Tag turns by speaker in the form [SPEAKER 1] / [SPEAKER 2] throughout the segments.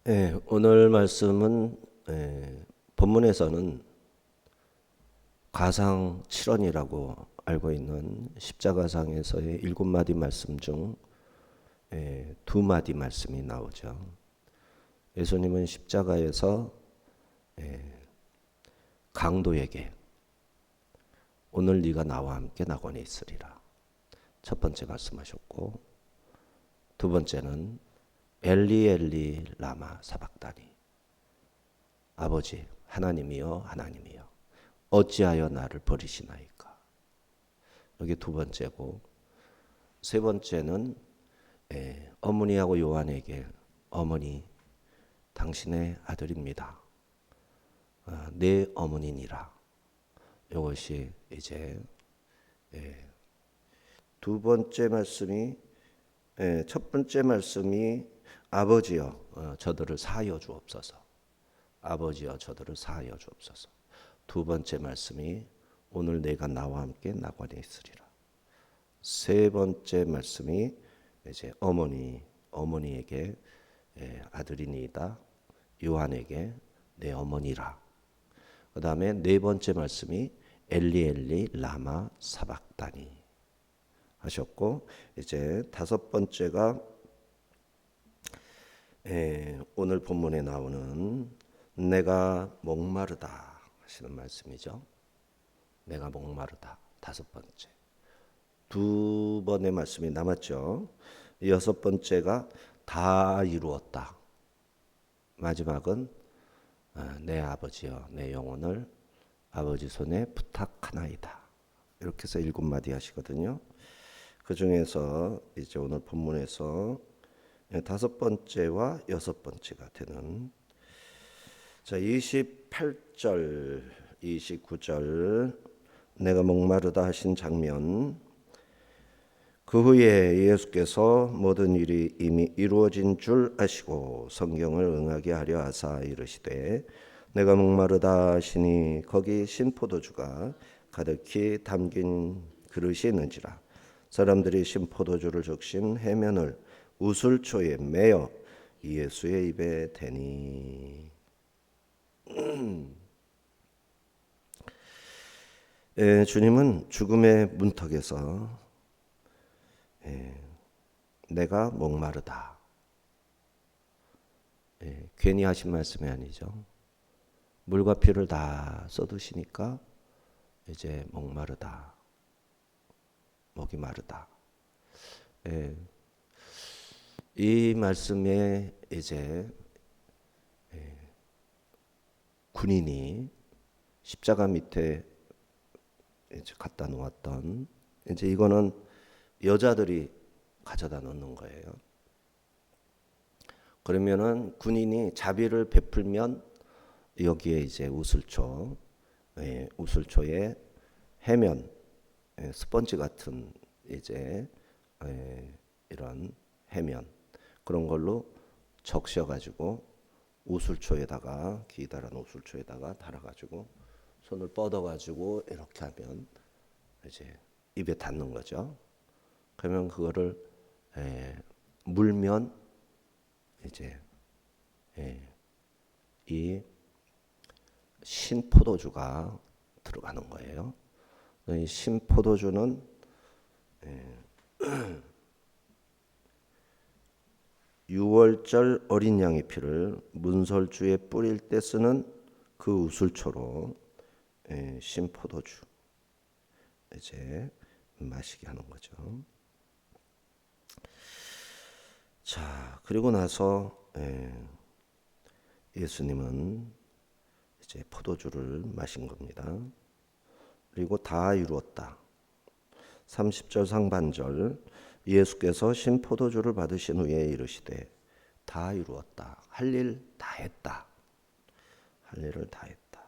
[SPEAKER 1] 오늘 말씀은 본문에서는 가상 7원이라고 알고 있는 십자가상에서의 7마디 말씀 중 2마디 말씀이 나오죠. 예수님은 십자가에서 강도에게 오늘 네가 나와 함께 낙원에 있으리라 첫 번째 말씀하셨고, 두 번째는 엘리 엘리 라마 사박다니, 아버지 하나님이여 하나님이여 어찌하여 나를 버리시나이까. 여기 두 번째고, 세 번째는 어머니하고 요한에게 어머니 당신의 아들입니다, 내 어머니니라. 이것이 이제 두 번째 말씀이, 첫 번째 말씀이 아버지여 저들을 사하여 주옵소서, 아버지여 저들을 사하여 주옵소서. 두 번째 말씀이 오늘 내가 나와 함께 낙원에 있으리라. 세 번째 말씀이 이제 어머니에게 아들이니이다, 요한에게 내 어머니라. 그 다음에 네 번째 말씀이 엘리 엘리 라마 사박다니 하셨고, 이제 다섯 번째가 오늘 본문에 나오는 내가 목마르다 하시는 말씀이죠. 내가 목마르다. 다섯 번째. 두 번의 말씀이 남았죠. 여섯 번째가 다 이루었다. 마지막은 내 아버지여 내 영혼을 아버지 손에 부탁하나이다. 이렇게 해서 7마디 하시거든요. 그 중에서 이제 오늘 본문에서 다섯 번째와 여섯 번째가 되는, 자 28절 29절 내가 목마르다 하신 장면, 그 후에 예수께서 모든 일이 이미 이루어진 줄 아시고 성경을 응하게 하려 하사 이르시되 내가 목마르다 하시니 거기 신포도주가 가득히 담긴 그릇이 있는지라. 사람들이 신포도주를 적신 해면을 우슬초에 매어 예수의 입에 대니. 주님은 죽음의 문턱에서 내가 목마르다, 괜히 하신 말씀이 아니죠. 물과 피를 다 쏟으시니까 이제 목마르다, 목이 마르다. 이 말씀에 이제 군인이 십자가 밑에 이제 갖다 놓았던, 이제 이거는 여자들이 가져다 놓는 거예요. 그러면은 군인이 자비를 베풀면 여기에 이제 우슬초에 해면, 스펀지 같은 이제 이런 해면, 그런 걸로 적셔가지고 우슬초에다가, 기다란 우슬초에다가 달아가지고 손을 뻗어가지고 이렇게 하면 이제 입에 닿는 거죠. 그러면 그거를 물면 이제 이 신포도주가 들어가는 거예요. 이 신포도주는 유월절 어린 양의 피를 문설주에 뿌릴 때 쓰는 그 우슬초로 신포도주 이제 마시게 하는 거죠. 자, 그리고 나서 예수님은 이제 포도주를 마신 겁니다. 그리고 다 이루었다. 30절 상반절, 예수께서 신포도주를 받으신 후에 이르시되 다 이루었다. 할 일 다 했다. 할 일을 다 했다.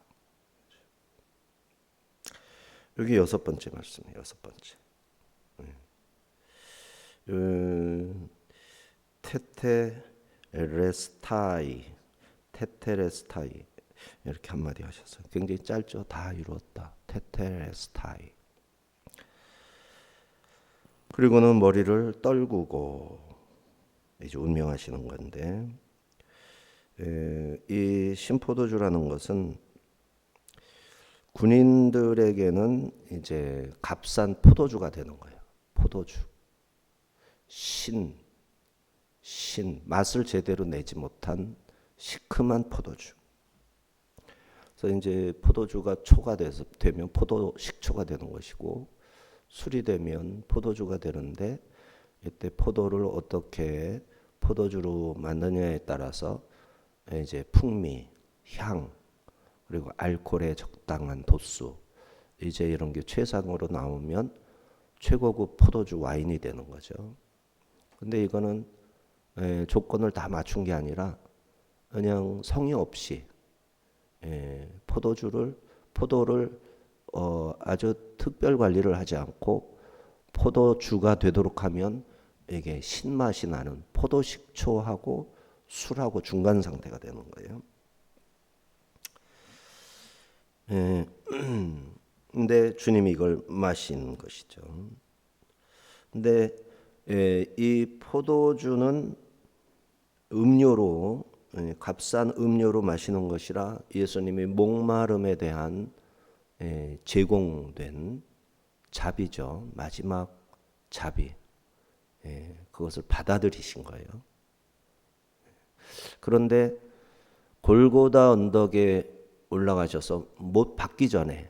[SPEAKER 1] 여기 여섯 번째 말씀이에요. 여섯 번째. 테테레스타이 이렇게 한마디 하셨어요. 굉장히 짧죠. 다 이루었다. 테테레스타이. 그리고는 머리를 떨구고 이제 운명하시는 건데, 이 신포도주라는 것은 군인들에게는 이제 값싼 포도주가 되는 거예요. 포도주. 맛을 제대로 내지 못한 시큼한 포도주. 그래서 이제 포도주가 되면 포도 식초가 되는 것이고, 술이 되면 포도주가 되는데, 이때 포도를 어떻게 포도주로 만드냐에 따라서 이제 풍미, 향, 그리고 알코올의 적당한 도수, 이제 이런 게 최상으로 나오면 최고급 포도주 와인이 되는 거죠. 근데 이거는 조건을 다 맞춘 게 아니라 그냥 성의 없이 포도를 아주 특별 관리를 하지 않고 포도주가 되도록 하면 이게 신맛이 나는 포도 식초하고 술하고 중간 상태가 되는 거예요. 근데 주님이 이걸 마신 것이죠. 근데 이 포도주는 음료로, 값싼 음료로 마시는 것이라 예수님이 목마름에 대한 제공된 자비죠. 마지막 자비. 그것을 받아들이신 거예요. 그런데 골고다 언덕에 올라가셔서 못 받기 전에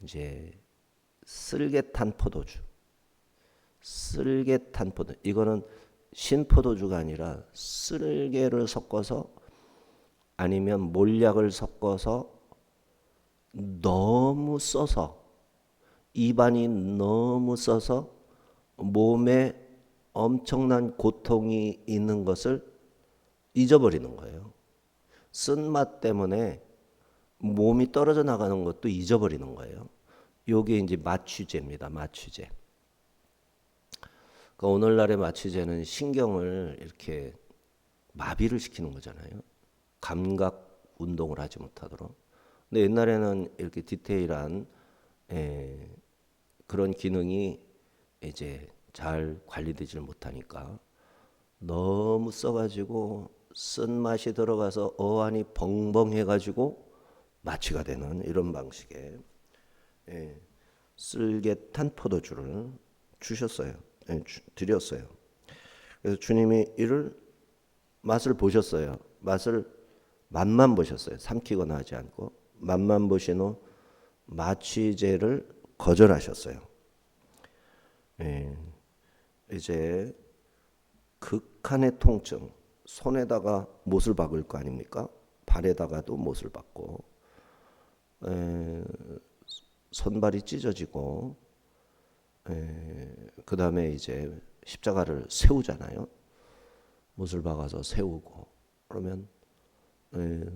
[SPEAKER 1] 이제 쓸개탄 포도주. 이거는 신포도주가 아니라 쓸개를 섞어서 아니면 몰약을 섞어서 너무 써서 입안이 너무 써서 몸에 엄청난 고통이 있는 것을 잊어버리는 거예요. 쓴맛 때문에 몸이 떨어져 나가는 것도 잊어버리는 거예요. 이게 이제 마취제입니다. 마취제. 그러니까 오늘날의 마취제는 신경을 이렇게 마비를 시키는 거잖아요. 감각 운동을 하지 못하도록. 근데 옛날에는 이렇게 디테일한 그런 기능이 이제 잘 관리되지를 못하니까 너무 써가지고 쓴맛이 들어가서 어안이 벙벙해가지고 마취가 되는 이런 방식의 쓸개탄 포도주를 주셨어요. 드렸어요. 그래서 주님이 이를 맛을 보셨어요. 맛만 보셨어요. 삼키거나 하지 않고 맛만 보신 후 마취제를 거절하셨어요. 이제 극한의 통증, 손에다가 못을 박을 거 아닙니까? 발에다가도 못을 박고 손발이 찢어지고 그 다음에 이제 십자가를 세우잖아요. 못을 박아서 세우고 그러면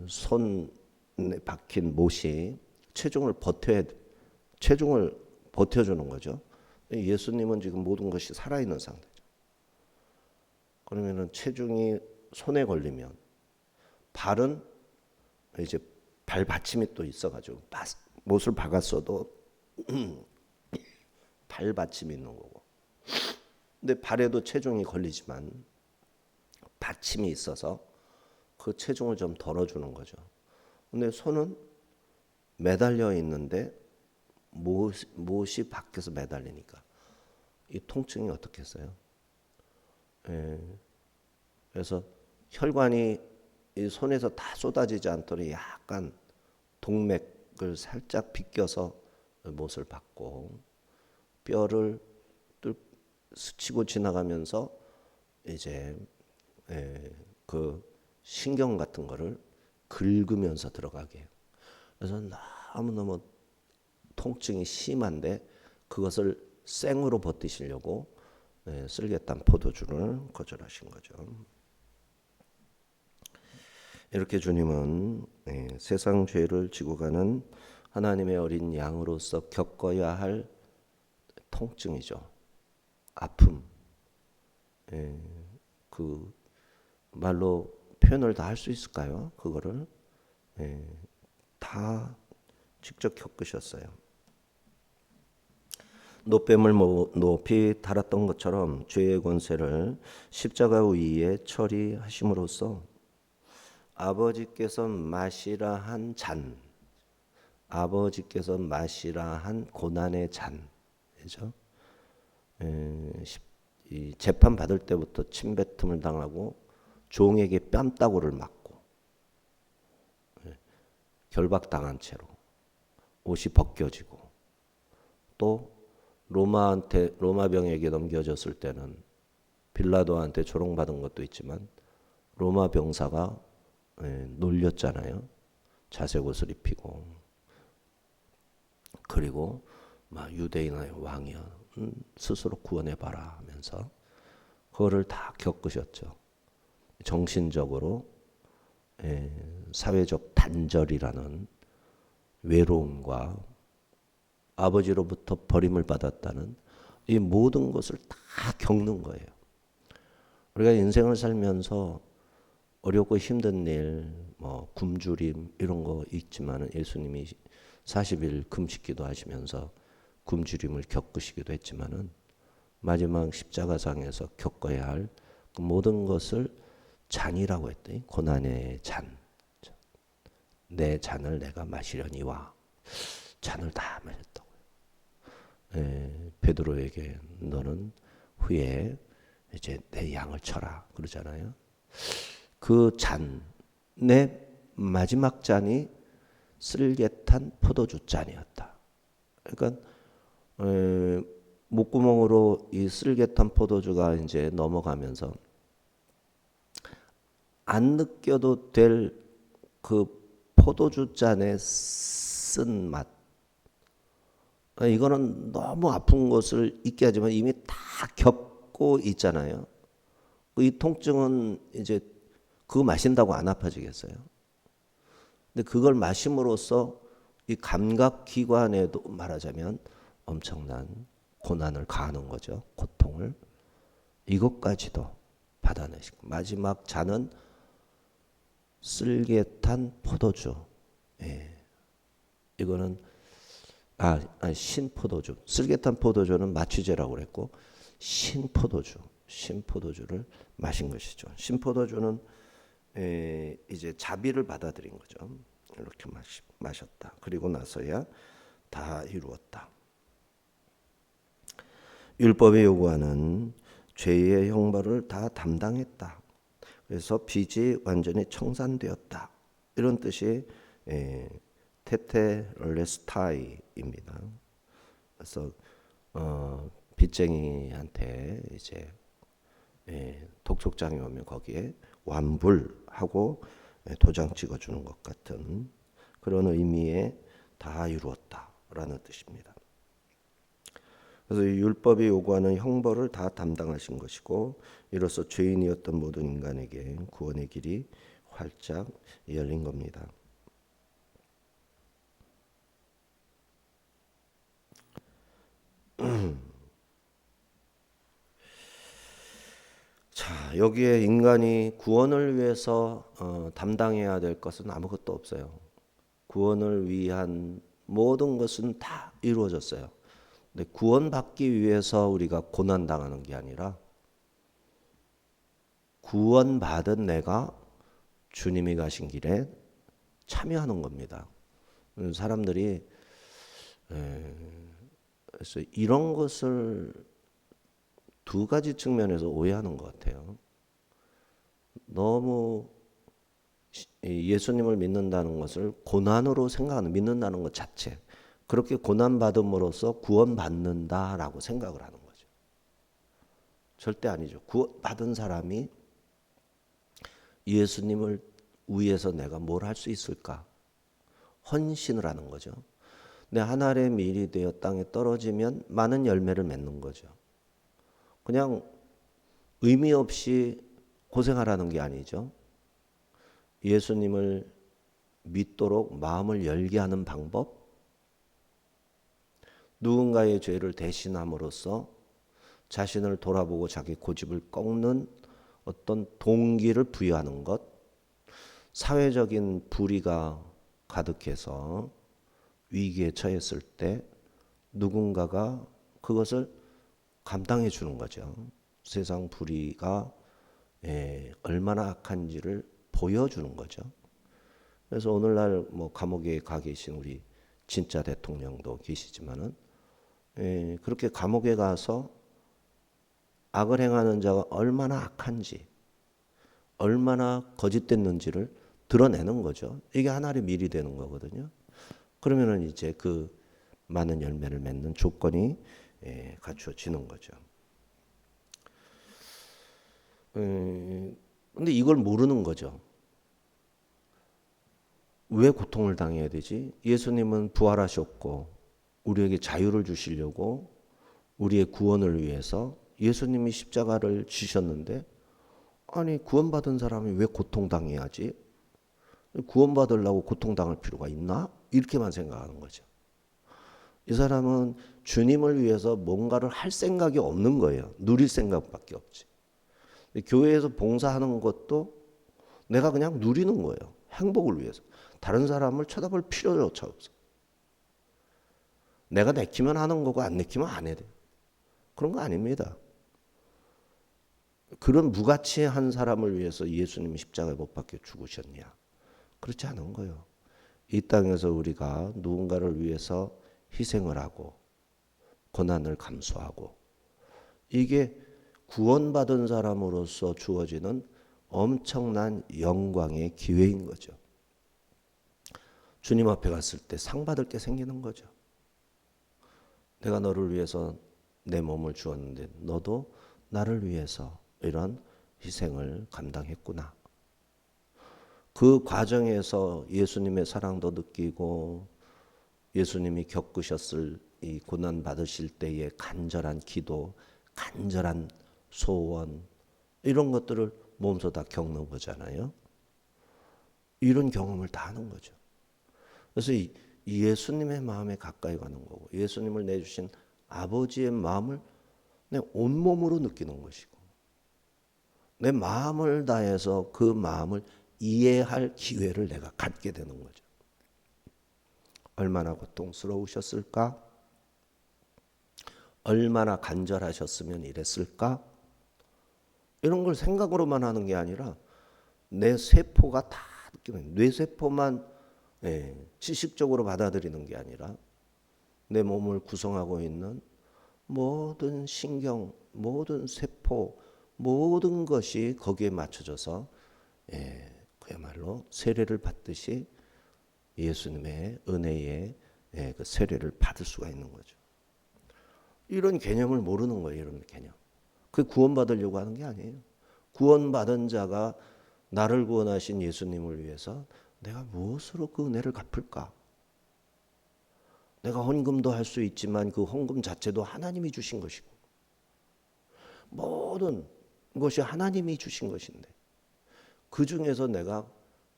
[SPEAKER 1] 손에 박힌 못이 체중을 버텨주는 거죠. 예수님은 지금 모든 것이 살아있는 상태죠. 그러면은 체중이 손에 걸리면 발은 이제 발 받침이 또 있어가지고 못을 박았어도 발 받침이 있는 거고. 근데 발에도 체중이 걸리지만 받침이 있어서 그 체중을 좀 덜어주는 거죠. 근데 손은 매달려 있는데 못이 밖에서 매달리니까 이 통증이 어떻겠어요? 그래서 혈관이 이 손에서 다 쏟아지지 않도록 약간 동맥을 살짝 비껴서 못을 박고 뼈를 스치고 지나가면서 이제 그 신경 같은 거를 긁으면서 들어가게 해요. 그래서 너무너무 통증이 심한데 그것을 생으로 버티시려고 쓸개탄 포도주를 거절하신 거죠. 이렇게 주님은 세상 죄를 지고 가는 하나님의 어린 양으로서 겪어야 할 통증이죠. 아픔. 그 말로 표현을 다 할 수 있을까요? 그거를 다 직접 겪으셨어요. 노뱀을 높이 달았던 것처럼 죄의 권세를 십자가 위에 처리하심으로써 아버지께서 마시라 한 잔, 아버지께서 마시라 한 고난의 잔, 그죠? 이 재판 받을 때부터 침뱉음을 당하고 종에게 뺨따구를 맞고 결박당한 채로 옷이 벗겨지고 또 로마 병에게 넘겨졌을 때는 빌라도한테 조롱받은 것도 있지만 로마 병사가 놀렸잖아요. 자색 옷을 입히고 그리고 막 유대인의 왕이여 스스로 구원해봐라 하면서 그거를 다 겪으셨죠. 정신적으로 사회적 단절이라는 외로움과 아버지로부터 버림을 받았다는 이 모든 것을 다 겪는 거예요. 우리가 인생을 살면서 어렵고 힘든 일, 뭐 굶주림 이런 거 있지만은 예수님이 40일 금식기도 하시면서 굶주림을 겪으시기도 했지만은 마지막 십자가상에서 겪어야 할 그 모든 것을 잔이라고 했더니 고난의 잔. 내 잔을 내가 마시려니와 잔을 다 마셨다고요. 베드로에게 너는 후에 이제 내 양을 쳐라 그러잖아요. 그 잔, 내 마지막 잔이 쓸개탄 포도주 잔이었다. 그러니까 목구멍으로 이 쓸개탄 포도주가 이제 넘어가면서 안 느껴도 될 그 포도주 잔의 쓴 맛. 이거는 너무 아픈 것을 잊게 하지만 이미 다 겪고 있잖아요. 이 통증은 이제 그거 마신다고 안 아파지겠어요? 근데 그걸 마심으로써 이 감각 기관에도 말하자면 엄청난 고난을 가하는 거죠. 고통을. 이것까지도 받아내시고 마지막 잔은 쓸개탄 포도주. 이거는 신포도주. 쓸개탄 포도주는 마취제라고 그랬고 신포도주를 마신 것이죠. 신포도주는 이제 자비를 받아들인 거죠. 이렇게 마셨다. 그리고 나서야 다 이루었다. 율법이 요구하는 죄의 형벌을 다 담당했다. 그래서 빚이 완전히 청산되었다. 이런 뜻이 테테렐레스타이입니다. 그래서 빚쟁이한테 이제 독촉장이 오면 거기에 완불하고 도장 찍어주는 것 같은 그런 의미에 다 이루었다라는 뜻입니다. 그래서 이 율법이 요구하는 형벌을 다 담당하신 것이고 이로써 죄인이었던 모든 인간에게 구원의 길이 활짝 열린 겁니다. 자, 여기에 인간이 구원을 위해서 담당해야 될 것은 아무것도 없어요. 구원을 위한 모든 것은 다 이루어졌어요. 근데 구원받기 위해서 우리가 고난당하는 게 아니라 구원받은 내가 주님이 가신 길에 참여하는 겁니다. 사람들이 그래서 이런 것을 두 가지 측면에서 오해하는 것 같아요. 너무 예수님을 믿는다는 것을 고난으로 생각하는, 믿는다는 것 자체, 그렇게 고난받음으로써 구원받는다라고 생각을 하는 거죠. 절대 아니죠. 구원받은 사람이 예수님을 위해서 내가 뭘 할 수 있을까? 헌신을 하는 거죠. 내 하늘의 밀이 되어 땅에 떨어지면 많은 열매를 맺는 거죠. 그냥 의미 없이 고생하라는 게 아니죠. 예수님을 믿도록 마음을 열게 하는 방법, 누군가의 죄를 대신함으로써 자신을 돌아보고 자기 고집을 꺾는 어떤 동기를 부여하는 것, 사회적인 불의가 가득해서 위기에 처했을 때 누군가가 그것을 감당해 주는 거죠. 세상 불의가 얼마나 악한지를 보여주는 거죠. 그래서 오늘날 뭐 감옥에 가 계신 우리 진짜 대통령도 계시지만은 그렇게 감옥에 가서 악을 행하는 자가 얼마나 악한지, 얼마나 거짓됐는지를 드러내는 거죠. 이게 하나의 밀이 되는 거거든요. 그러면은 이제 그 많은 열매를 맺는 조건이 갖추어지는 거죠. 근데 이걸 모르는 거죠. 왜 고통을 당해야 되지? 예수님은 부활하셨고 우리에게 자유를 주시려고 우리의 구원을 위해서 예수님이 십자가를 지셨는데 아니 구원받은 사람이 왜 고통당해야지? 구원받으려고 고통당할 필요가 있나? 이렇게만 생각하는 거죠. 이 사람은 주님을 위해서 뭔가를 할 생각이 없는 거예요. 누릴 생각밖에 없지. 교회에서 봉사하는 것도 내가 그냥 누리는 거예요. 행복을 위해서. 다른 사람을 쳐다볼 필요조차 없어. 내가 내키면 하는 거고 안 내키면 안 해야 돼. 그런 거 아닙니다. 그런 무가치한 사람을 위해서 예수님이 십자가에 못 박혀 죽으셨냐? 그렇지 않은 거예요. 이 땅에서 우리가 누군가를 위해서 희생을 하고 고난을 감수하고 이게 구원받은 사람으로서 주어지는 엄청난 영광의 기회인 거죠. 주님 앞에 갔을 때 상 받을 게 생기는 거죠. 내가 너를 위해서 내 몸을 주었는데 너도 나를 위해서 이런 희생을 감당했구나. 그 과정에서 예수님의 사랑도 느끼고 예수님이 겪으셨을 이 고난 받으실 때의 간절한 기도, 간절한 소원 이런 것들을 몸소 다 겪는 거잖아요. 이런 경험을 다 하는 거죠. 그래서 이 예수님의 마음에 가까이 가는 거고 예수님을 내주신 아버지의 마음을 내 온몸으로 느끼는 것이고 내 마음을 다해서 그 마음을 이해할 기회를 내가 갖게 되는 거죠. 얼마나 고통스러우셨을까? 얼마나 간절하셨으면 이랬을까? 이런 걸 생각으로만 하는 게 아니라 내 세포가 다 느끼는 뇌세포만 지식적으로 받아들이는 게 아니라 내 몸을 구성하고 있는 모든 신경, 모든 세포, 모든 것이 거기에 맞춰져서 그야말로 세례를 받듯이 예수님의 은혜의 그 세례를 받을 수가 있는 거죠. 이런 개념을 모르는 거예요. 이런 개념. 그 구원받으려고 하는 게 아니에요. 구원받은 자가 나를 구원하신 예수님을 위해서 내가 무엇으로 그 은혜를 갚을까? 내가 헌금도 할 수 있지만 그 헌금 자체도 하나님이 주신 것이고 모든 것이 하나님이 주신 것인데 그 중에서 내가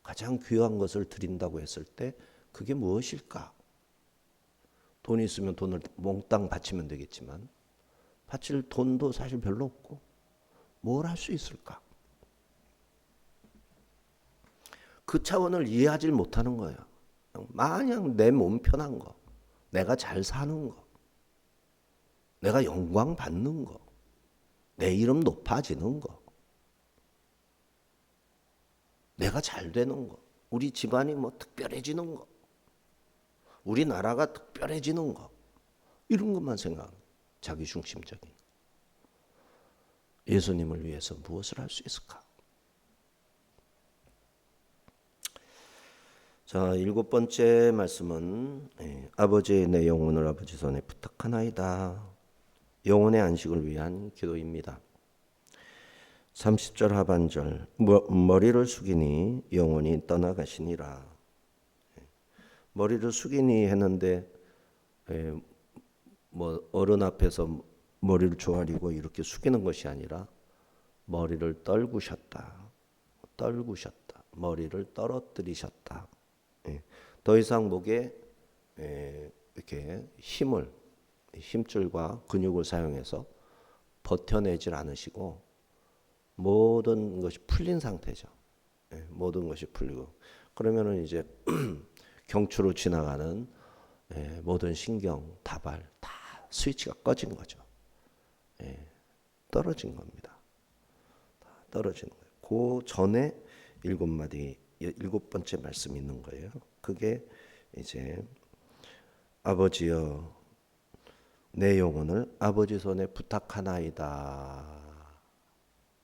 [SPEAKER 1] 가장 귀한 것을 드린다고 했을 때 그게 무엇일까? 돈이 있으면 돈을 몽땅 바치면 되겠지만 바칠 돈도 사실 별로 없고 뭘 할 수 있을까? 그 차원을 이해하지 못하는 거예요. 마냥 내 몸 편한 거, 내가 잘 사는 거, 내가 영광 받는 거, 내 이름 높아지는 거, 내가 잘 되는 거, 우리 집안이 뭐 특별해지는 거, 우리나라가 특별해지는 거, 이런 것만 생각하는 자기 중심적인 예수님을 위해서 무엇을 할 수 있을까? 자, 7번째 말씀은 아버지의 내 영혼을 아버지 손에 부탁하나이다. 영혼의 안식을 위한 기도입니다. 30절 하반절 머리를 숙이니 영혼이 떠나가시니라. 머리를 숙이니 했는데 뭐 어른 앞에서 머리를 조아리고 이렇게 숙이는 것이 아니라 머리를 떨구셨다. 머리를 떨어뜨리셨다. 더 이상 목에 이렇게 힘줄과 근육을 사용해서 버텨내질 않으시고 모든 것이 풀린 상태죠. 모든 것이 풀리고 그러면은 이제 경추로 지나가는 모든 신경, 다발 다 스위치가 꺼진 거죠. 예, 떨어진 겁니다. 다 떨어지는 거예요. 그 전에 7마디, 7번째 말씀이 있는 거예요. 그게 이제 아버지여 내 영혼을 아버지 손에 부탁하나이다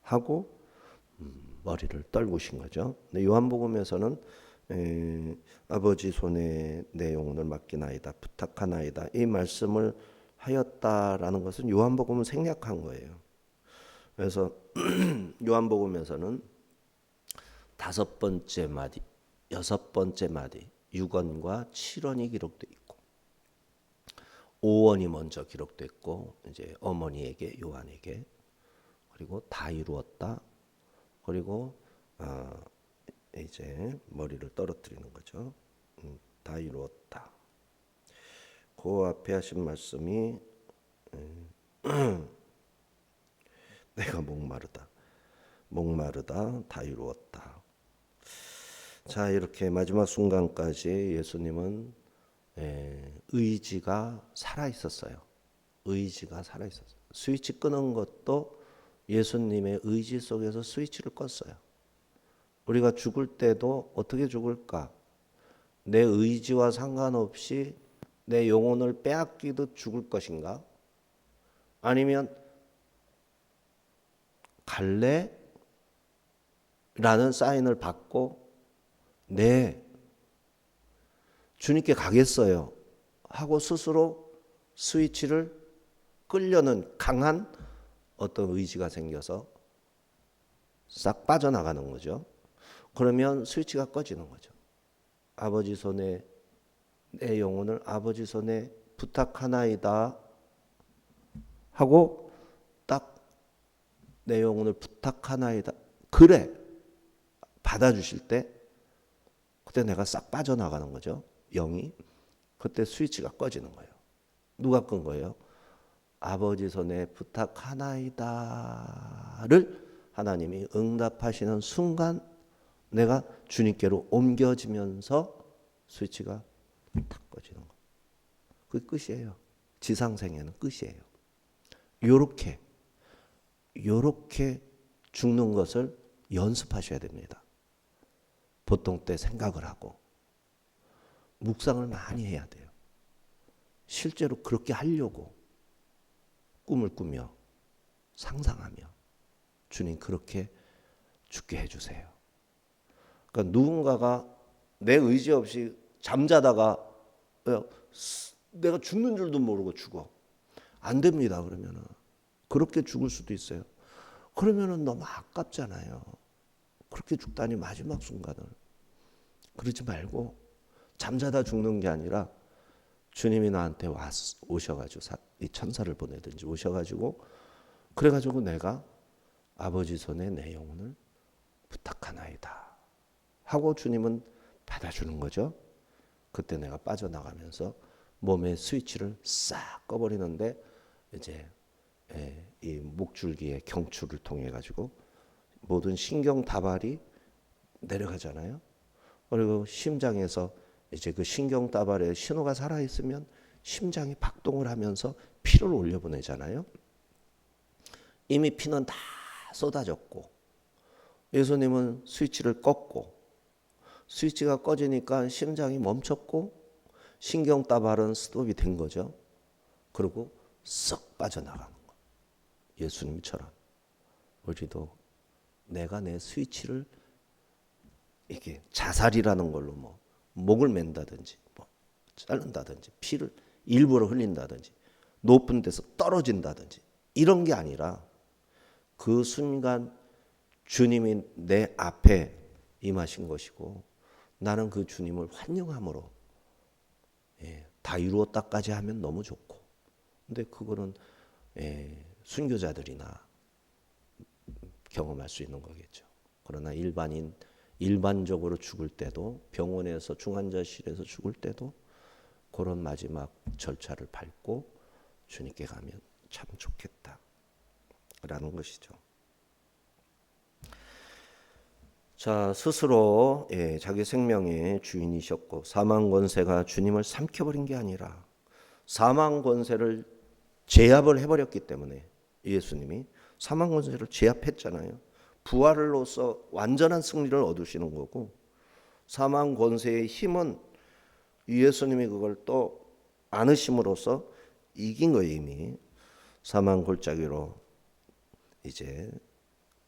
[SPEAKER 1] 하고 머리를 떨구신 거죠. 근데 요한복음에서는 아버지 손에 내 영혼을 맡기나이다 부탁하나이다 이 말씀을 하였다라는 것은 요한복음은 생략한 거예요. 그래서 요한복음에서는 5번째 마디, 6번째 마디 6원과 7원이 기록되어 있고 5원이 먼저 기록됐고 이제 어머니에게 요한에게 그리고 다 이루었다. 그리고 이제 머리를 떨어뜨리는 거죠. 다 이루었다. 그 앞에 하신 말씀이 내가 목마르다 다 이루었다. 자 이렇게 마지막 순간까지 예수님은 의지가 살아 있었어요. 의지가 살아 있었어요. 스위치 끄는 것도 예수님의 의지 속에서 스위치를 껐어요. 우리가 죽을 때도 어떻게 죽을까? 내 의지와 상관없이 내 영혼을 빼앗기듯 죽을 것인가? 아니면 갈래? 라는 사인을 받고 네, 주님께 가겠어요 하고 스스로 스위치를 끌려는 강한 어떤 의지가 생겨서 싹 빠져나가는 거죠. 그러면 스위치가 꺼지는 거죠. 아버지 손에 내 영혼을 아버지 손에 부탁하나이다 하고 딱 내 영혼을 부탁하나이다 그래 받아주실 때 그때 내가 싹 빠져나가는 거죠. 영이 그때 스위치가 꺼지는 거예요. 누가 끈 거예요? 아버지 손에 부탁하나이다를 하나님이 응답하시는 순간 내가 주님께로 옮겨지면서 스위치가 탁 꺼지는 거예요. 그게 끝이에요. 지상생애는 끝이에요. 요렇게 죽는 것을 연습하셔야 됩니다. 보통 때 생각을 하고 묵상을 많이 해야 돼요. 실제로 그렇게 하려고 꿈을 꾸며 상상하며 주님 그렇게 죽게 해주세요. 그러니까 누군가가 내 의지 없이 잠자다가 내가 죽는 줄도 모르고 죽어. 안 됩니다. 그러면은 그렇게 죽을 수도 있어요. 그러면은 너무 아깝잖아요. 그렇게 죽다니 마지막 순간을. 그러지 말고 잠자다 죽는 게 아니라 주님이 나한테 오셔가지고 이 천사를 보내든지 오셔가지고 그래가지고 내가 아버지 손에 내 영혼을 부탁하나이다 하고 주님은 받아주는 거죠. 그때 내가 빠져나가면서 몸의 스위치를 싹 꺼버리는데 이제 이 목줄기의 경추를 통해 가지고 모든 신경 다발이 내려가잖아요. 그리고 심장에서 이제 그 신경 다발에 신호가 살아 있으면 심장이 박동을 하면서 피를 올려보내잖아요. 이미 피는 다 쏟아졌고 예수님은 스위치를 껐고 스위치가 꺼지니까 심장이 멈췄고 신경 다발은 스톱이 된 거죠. 그리고 썩 빠져나가는 거. 예수님처럼 우리도 내가 내 스위치를 이게 자살이라는 걸로 뭐 목을 맨다든지 뭐 자른다든지 피를 일부러 흘린다든지 높은 데서 떨어진다든지 이런 게 아니라 그 순간 주님이 내 앞에 임하신 것이고 나는 그 주님을 환영함으로 다 이루었다까지 하면 너무 좋고 근데 그거는 순교자들이나 경험할 수 있는 거겠죠. 그러나 일반적으로 죽을 때도 병원에서 중환자실에서 죽을 때도 그런 마지막 절차를 밟고 주님께 가면 참 좋겠다라는 것이죠. 자, 스스로 자기 생명의 주인이셨고 사망 권세가 주님을 삼켜버린 게 아니라 사망 권세를 제압을 해버렸기 때문에 예수님이 사망 권세를 제압했잖아요. 부활로서 완전한 승리를 얻으시는 거고, 사망 권세의 힘은 예수님이 그걸 또 안으심으로써 이긴 거예요. 이미 사망 골짜기로 이제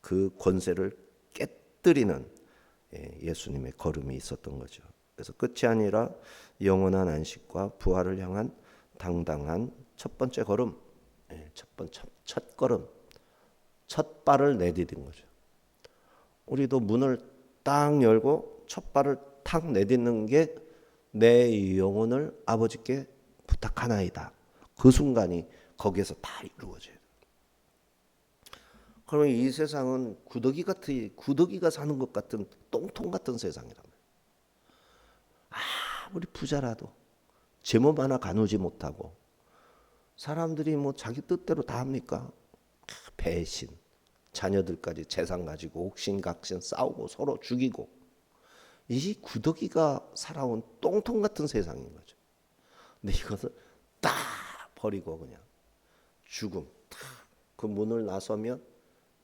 [SPEAKER 1] 그 권세를 깨뜨리는 예수님의 걸음이 있었던 거죠. 그래서 끝이 아니라 영원한 안식과 부활을 향한 당당한 첫 번째 걸음, 첫 걸음, 첫 발을 내디딘 거죠. 우리도 문을 딱 열고 첫 발을 탁 내딛는 게 내 영혼을 아버지께 부탁하나이다. 그 순간이 거기에서 다 이루어져요. 그러면 이 세상은 구더기가 사는 것 같은 똥통 같은 세상이란 말이에요. 아무리 부자라도 제 몸 하나 가누지 못하고 사람들이 뭐 자기 뜻대로 다 합니까? 배신, 자녀들까지 재산 가지고 옥신각신 싸우고 서로 죽이고, 이 구더기가 살아온 똥통 같은 세상인 거죠. 근데 이것을 딱 버리고 그냥 죽음, 그 문을 나서면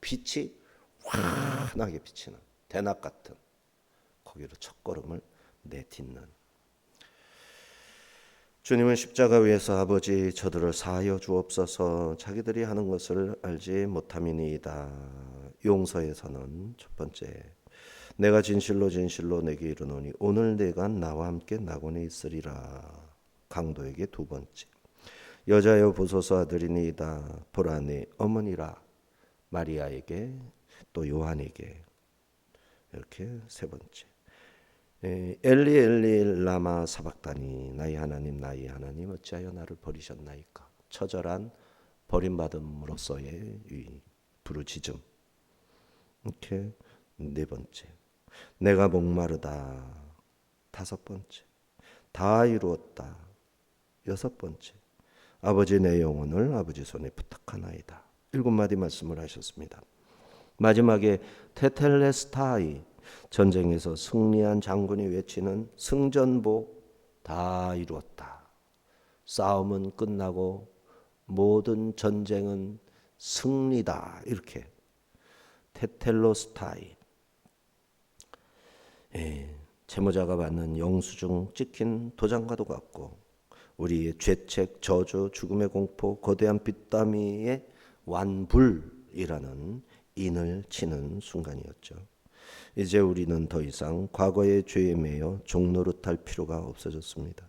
[SPEAKER 1] 빛이 환하게 비치는 대낮 같은 거기로 첫걸음을 내딛는, 주님은 십자가 위에서 아버지 저들을 사하여 주옵소서, 자기들이 하는 것을 알지 못함이니이다. 용서에서는 첫 번째, 내가 진실로 진실로 내게 이르노니 오늘 내가 나와 함께 낙원에 있으리라. 강도에게 두 번째, 여자여 보소서 아들이니이다. 보라 내 어머니라. 마리아에게 또 요한에게. 이렇게 세 번째, 엘리 엘리 라마 사박다니, 나의 하나님 어찌하여 나를 버리셨나이까. 처절한 버림받음으로서의 이 부르짖음. 이렇게 네 번째, 내가 목마르다. 다섯 번째, 다 이루었다. 여섯 번째, 아버지 내 영혼을 아버지 손에 부탁하나이다. 일곱 마디 말씀을 하셨습니다. 마지막에 테텔레스타이, 전쟁에서 승리한 장군이 외치는 승전보, 다 이루었다. 싸움은 끝나고 모든 전쟁은 승리다. 이렇게 테텔로스타이, 채무자가 받는 영수증 찍힌 도장과도 같고, 우리의 죄책, 저주, 죽음의 공포, 거대한 빚더미의 완불이라는 인을 치는 순간이었죠. 이제 우리는 더 이상 과거의 죄에 매여 종노릇할 필요가 없어졌습니다.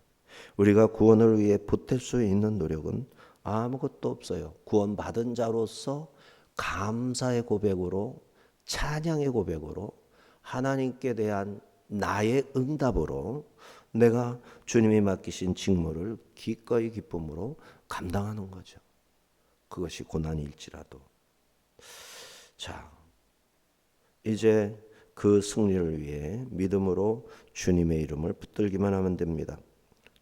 [SPEAKER 1] 우리가 구원을 위해 보탤 수 있는 노력은 아무것도 없어요. 구원받은 자로서 감사의 고백으로, 찬양의 고백으로, 하나님께 대한 나의 응답으로 내가 주님이 맡기신 직무를 기꺼이 기쁨으로 감당하는 거죠. 그것이 고난일지라도. 자, 이제 그 승리를 위해 믿음으로 주님의 이름을 붙들기만 하면 됩니다.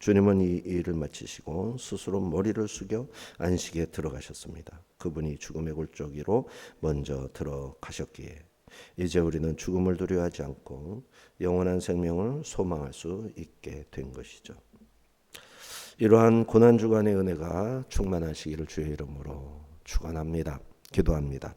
[SPEAKER 1] 주님은 이 일을 마치시고 스스로 머리를 숙여 안식에 들어가셨습니다. 그분이 죽음의 골짜기로 먼저 들어가셨기에 이제 우리는 죽음을 두려워하지 않고 영원한 생명을 소망할 수 있게 된 것이죠. 이러한 고난 주간의 은혜가 충만하시기를 주의 이름으로 축원합니다. 기도합니다.